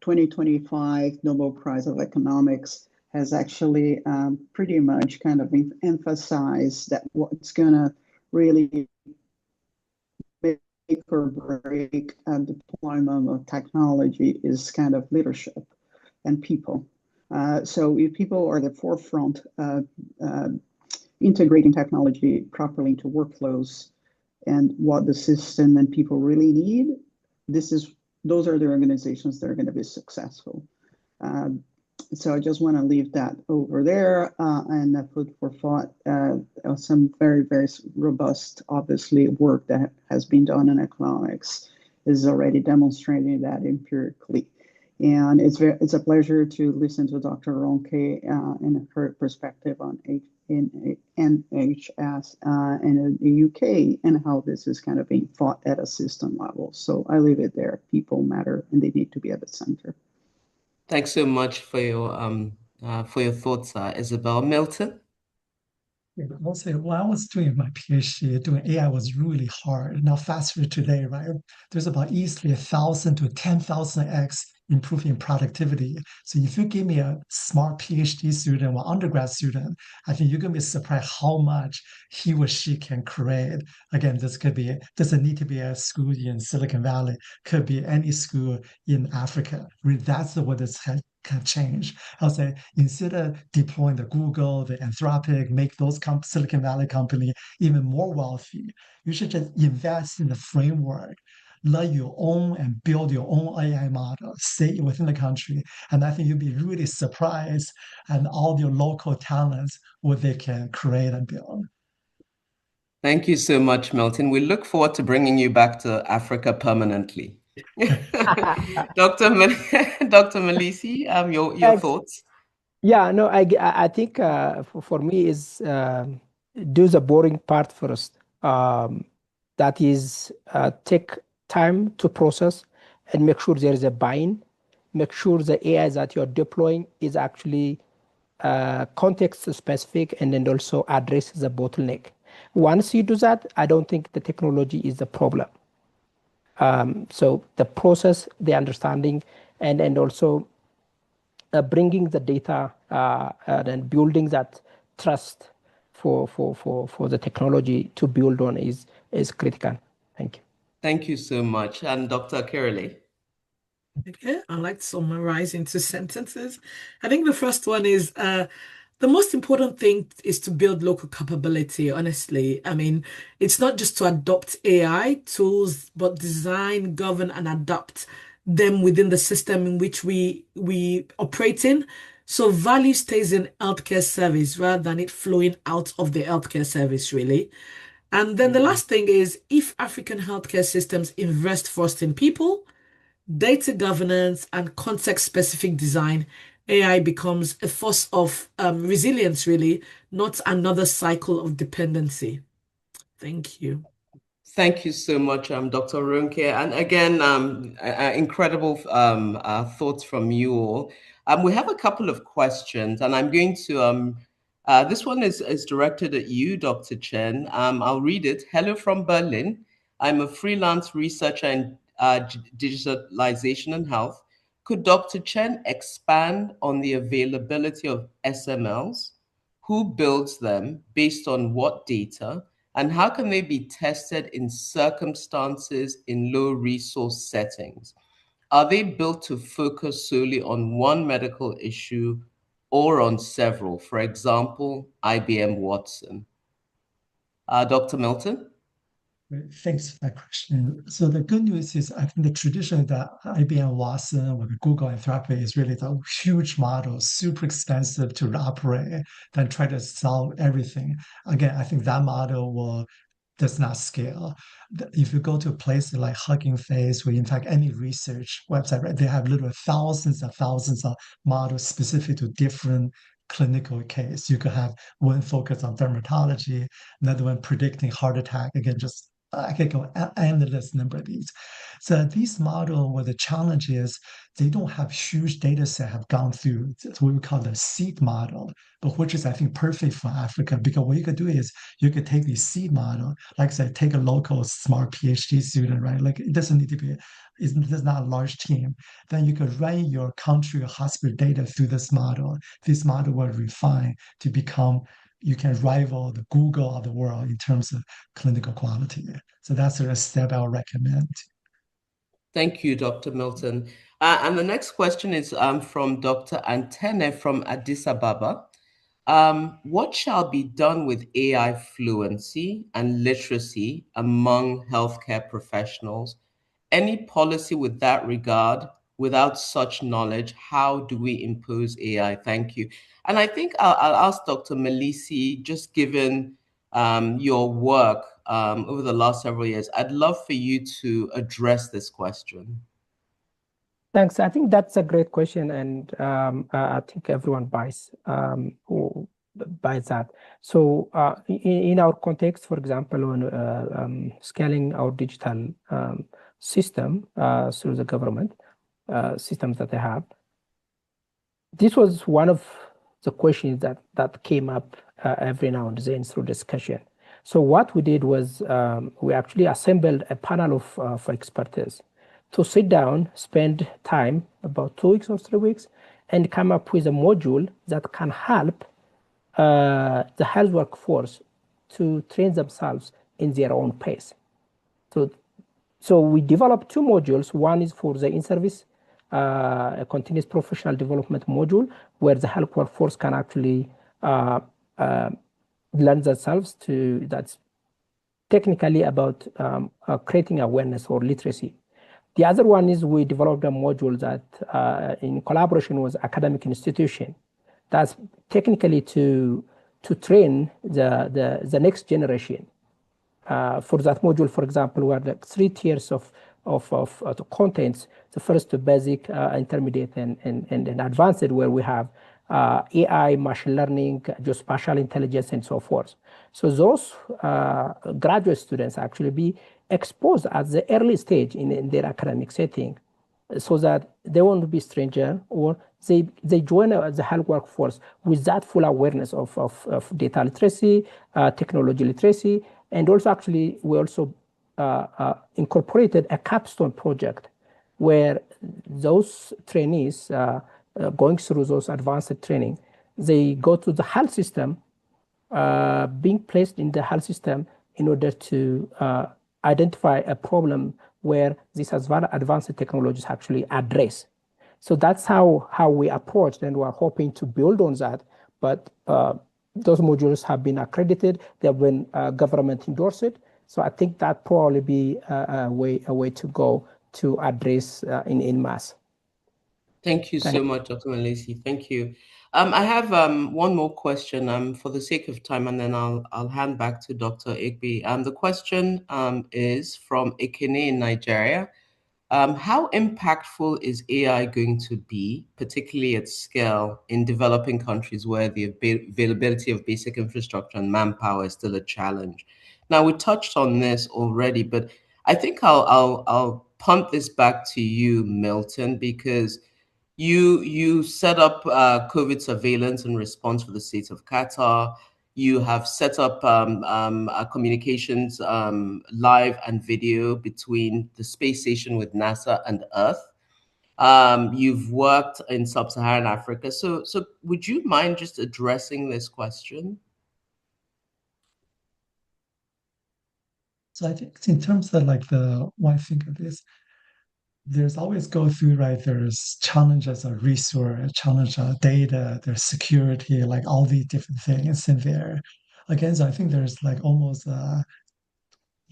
2025 Nobel Prize of Economics has actually pretty much kind of emphasized that what's going to really make or break deployment of technology is kind of leadership and people. So if people are at the forefront integrating technology properly into workflows and what the system and people really need, those are the organizations that are going to be successful. So I just want to leave that over there and food for thought. Some very, very robust, obviously, work that has been done in economics is already demonstrating that empirically. And it's a pleasure to listen to Dr. Ronke and her perspective on NHS in the UK and how this is kind of being thought at a system level. So I leave it there. People matter and they need to be at the center. Thanks so much for your thoughts, Isabel. Milton? Yeah, I'll say, when I was doing my PhD, doing AI was really hard. Now, fast forward today, right? There's about easily 1,000 to 10,000x improving productivity. So if you give me a smart PhD student or undergrad student, I think you're going to be surprised how much he or she can create. Again, this doesn't need to be a school in Silicon Valley, could be any school in Africa. Really, that's what this can change. I'll say instead of deploying the Google, the Anthropic, make those Silicon Valley company even more wealthy, you should just invest in the framework, let you own and build your own AI model, stay within the country. And I think you'll be really surprised at all your local talents, what they can create and build. Thank you so much, Milton. We look forward to bringing you back to Africa permanently. Dr. Malisi, your thoughts? Yeah, no, I think for me is do the boring part first. That is take time to process and make sure there is a buy-in. Make sure the AI that you're deploying is actually context specific and then also address the bottleneck. Once you do that, I don't think the technology is the problem. So the process, the understanding, and also bringing the data and building that trust for the technology to build on is critical. Thank you. Thank you so much. And Dr. Kirale? Okay, I'd like to summarize into sentences. I think the first one is the most important thing is to build local capability, honestly. I mean, it's not just to adopt AI tools, but design, govern, and adapt them within the system in which we operate in. So value stays in healthcare service rather than it flowing out of the healthcare service, really. And then the last thing is if African healthcare systems invest first in people, data governance, and context-specific design, AI becomes a force of resilience, really, not another cycle of dependency. Thank you. Thank you so much, Dr. Runke. And again, incredible thoughts from you all. We have a couple of questions, and I'm going to, this one is directed at you, Dr. Chen. I'll read it. Hello from Berlin. I'm a freelance researcher in digitalization and health. Could Dr. Chen expand on the availability of SMLs? Who builds them? Based on what data? And how can they be tested in circumstances in low resource settings? Are they built to focus solely on one medical issue or on several? For example, IBM Watson. Dr. Milton? Thanks for that question. So the good news is, I think the tradition that IBM Watson or Google Anthropic is really the huge model, super expensive to operate, then try to solve everything. Again, I think that model does not scale. If you go to places like Hugging Face, or in fact any research website, right, they have literally thousands of models specific to different clinical case. You could have one focused on dermatology, another one predicting heart attack, again, just I could go endless number of these. So these model where the challenge is they don't have huge data set have gone through what we call the seed model, but which is I think perfect for Africa because what you could do is you could take the seed model, like I said, take a local smart PhD student, right? Like it doesn't need to be, it's not a large team. Then you could run your country or hospital data through this model. This model will refine to become you can rival the Google of the world in terms of clinical quality. So that's a step I would recommend. Thank you, Dr. Milton. And the next question is from Dr. Antene from Addis Ababa. What shall be done with AI fluency and literacy among healthcare professionals? Any policy with that regard? Without such knowledge, how do we impose AI? Thank you. And I think I'll ask Dr. Melisi, just given your work over the last several years, I'd love for you to address this question. Thanks. I think that's a great question, and I think everyone buys that. So in our context, for example, on scaling our digital system through the government systems that they have, this was one of the questions that came up every now and then through discussion. So what we did was we actually assembled a panel of experts to sit down, spend time, about 2 weeks or 3 weeks, and come up with a module that can help the health workforce to train themselves in their own pace. So we developed 2 modules. One is for the in-service, a continuous professional development module, where the health workforce can actually learn themselves to, that's technically about creating awareness or literacy. The other one is we developed a module that in collaboration with academic institution, that's technically to train the next generation. For that module, for example, we have like 3 tiers of the contents. The first, the basic, intermediate, and advanced, where we have AI, machine learning, geospatial intelligence, and so forth. So those graduate students actually be exposed at the early stage in their academic setting, so that they won't be stranger, or they join the health workforce with that full awareness of data literacy, technology literacy, and also actually we also incorporated a capstone project where those trainees going through those advanced training, they go to the health system, being placed in the health system in order to identify a problem where these advanced technologies actually address. So that's how we approached, and we're hoping to build on that. But those modules have been accredited, they have been government endorsed. So I think that probably be a way to go to address in mass. Thank you so much, Dr. Melisi. Thank you. I have one more question for the sake of time, and then I'll hand back to Dr. Igbe. The question is from Ekene in Nigeria. How impactful is AI going to be, particularly at scale, in developing countries where the availability of basic infrastructure and manpower is still a challenge? Now, we touched on this already, but I think I'll punt this back to you, Milton, because you set up COVID surveillance and response for the state of Qatar. You have set up communications live and video between the space station with NASA and Earth. You've worked in sub-Saharan Africa. So would you mind just addressing this question? So I think in terms of like the when I think of this, there's always go through, right? There's challenges of resource, challenge of data, there's security, like all these different things in there. Again, so I think there's like almost a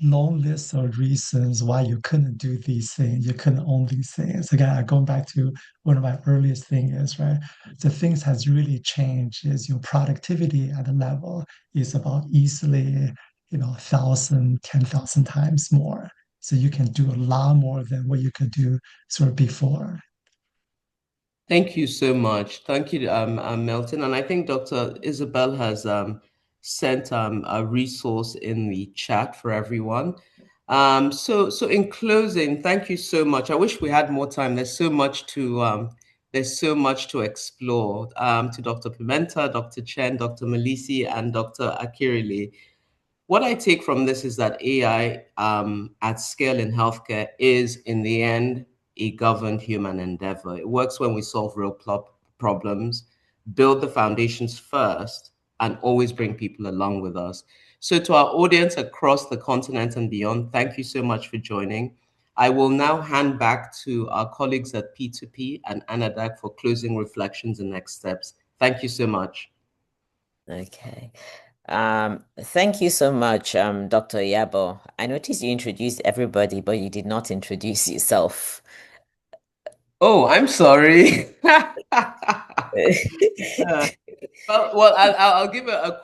long list of reasons why you couldn't do these things, you couldn't own these things. Again, going back to one of my earliest things, right? The things has really changed is your productivity at a level is about easily, 1,000, 10,000 times more. So you can do a lot more than what you could do sort of before. Thank you so much. Thank you, Milton. And I think Dr. Isabel has sent a resource in the chat for everyone. So in closing, thank you so much. I wish we had more time. There's so much to explore. To Dr. Pimenta, Dr. Chen, Dr. Malisi, and Dr. Akirile. What I take from this is that AI at scale in healthcare is, in the end, a governed human endeavor. It works when we solve real problems, build the foundations first, and always bring people along with us. So, to our audience across the continent and beyond, thank you so much for joining. I will now hand back to our colleagues at P2P and Anadach for closing reflections and next steps. Thank you so much. Okay. Thank you so much, Dr. Yabo. I noticed you introduced everybody, but you did not introduce yourself. Oh, I'm sorry. Well, I'll give a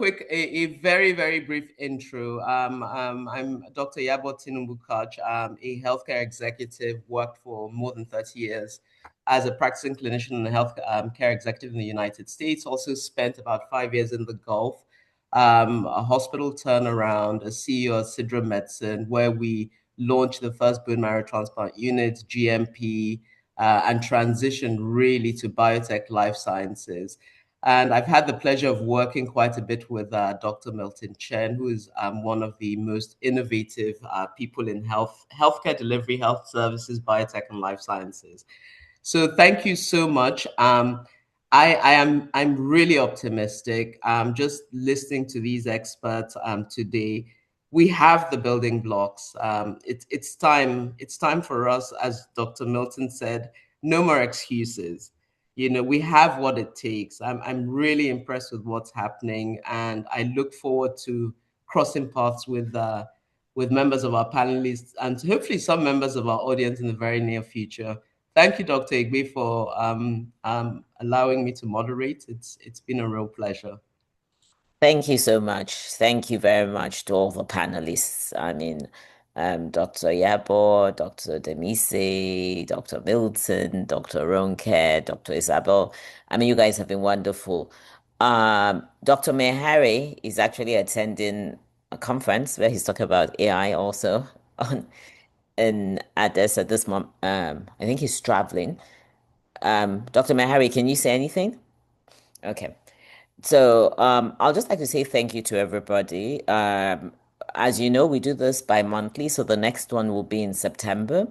very, very brief intro. I'm Dr. Yabo Tinubu-Koch, a healthcare executive, worked for more than 30 years as a practicing clinician and a health care executive in the United States. Also spent about 5 years in the Gulf, a hospital turnaround, a CEO of Sidra Medicine, where we launched the first bone marrow transplant unit, GMP, and transitioned really to biotech life sciences. And I've had the pleasure of working quite a bit with Dr. Milton Chen, who is one of the most innovative people in healthcare delivery, health services, biotech, and life sciences. So thank you so much. I'm really optimistic. Just listening to these experts today, we have the building blocks. It's time for us, as Dr. Milton said, no more excuses. We have what it takes. I'm really impressed with what's happening, and I look forward to crossing paths with members of our panelists and hopefully some members of our audience in the very near future. Thank you, Dr. Igbe, for allowing me to moderate. It's been a real pleasure. Thank you so much. Thank you very much to all the panelists. I mean, Dr. Yabo, Dr. Demise, Dr. Milton, Dr. Ronke, Dr. Isabel. I mean, you guys have been wonderful. Dr. Mehari is actually attending a conference where he's talking about AI also at this moment. I think he's traveling. Dr. Mehari, can you say anything? Okay. So I'll just like to say thank you to everybody. As you know, we do this bi-monthly, so the next one will be in September.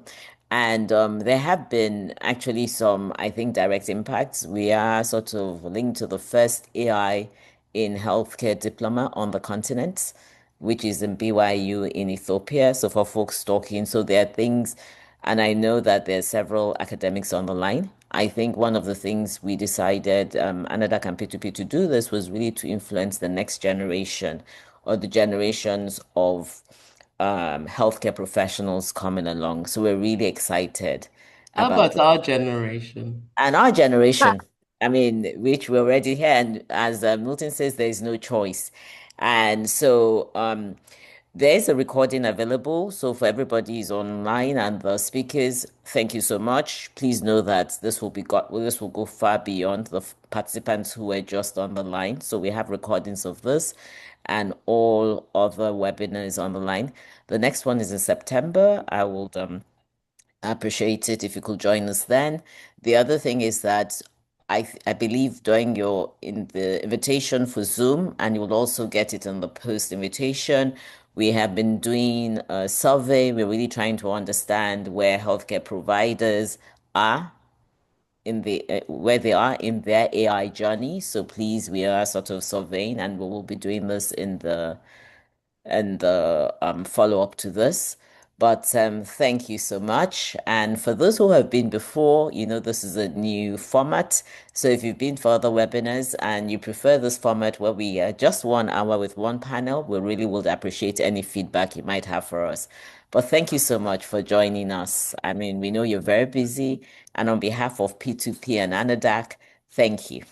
And there have been actually some, I think, direct impacts. We are sort of linked to the first AI in healthcare diploma on the continent, which is in BYU in Ethiopia. So for folks talking, so there are things, and I know that there are several academics on the line. I think one of the things we decided, Anadach and P2P, to do this was really to influence the next generation or the generations of healthcare professionals coming along. So we're really excited How about our generation? And our generation, I mean, which we're already here. And as Milton says, there is no choice. And so there's a recording available. So for everybody who's online and the speakers, thank you so much. Please know that this will go far beyond the participants who were just on the line. So we have recordings of this and all other webinars on the line. The next one is in September. I will appreciate it if you could join us then. The other thing is that I believe during in the invitation for Zoom, and you will also get it in the post invitation, we have been doing a survey. We're really trying to understand where healthcare providers are in where they are in their AI journey. So please, we are sort of surveying, and we will be doing this in the follow up to this. But thank you so much. And for those who have been before, this is a new format. So if you've been for other webinars and you prefer this format where we are just 1 hour with one panel, we really would appreciate any feedback you might have for us. But thank you so much for joining us. I mean, we know you're very busy. And on behalf of P2P and Anadach, thank you.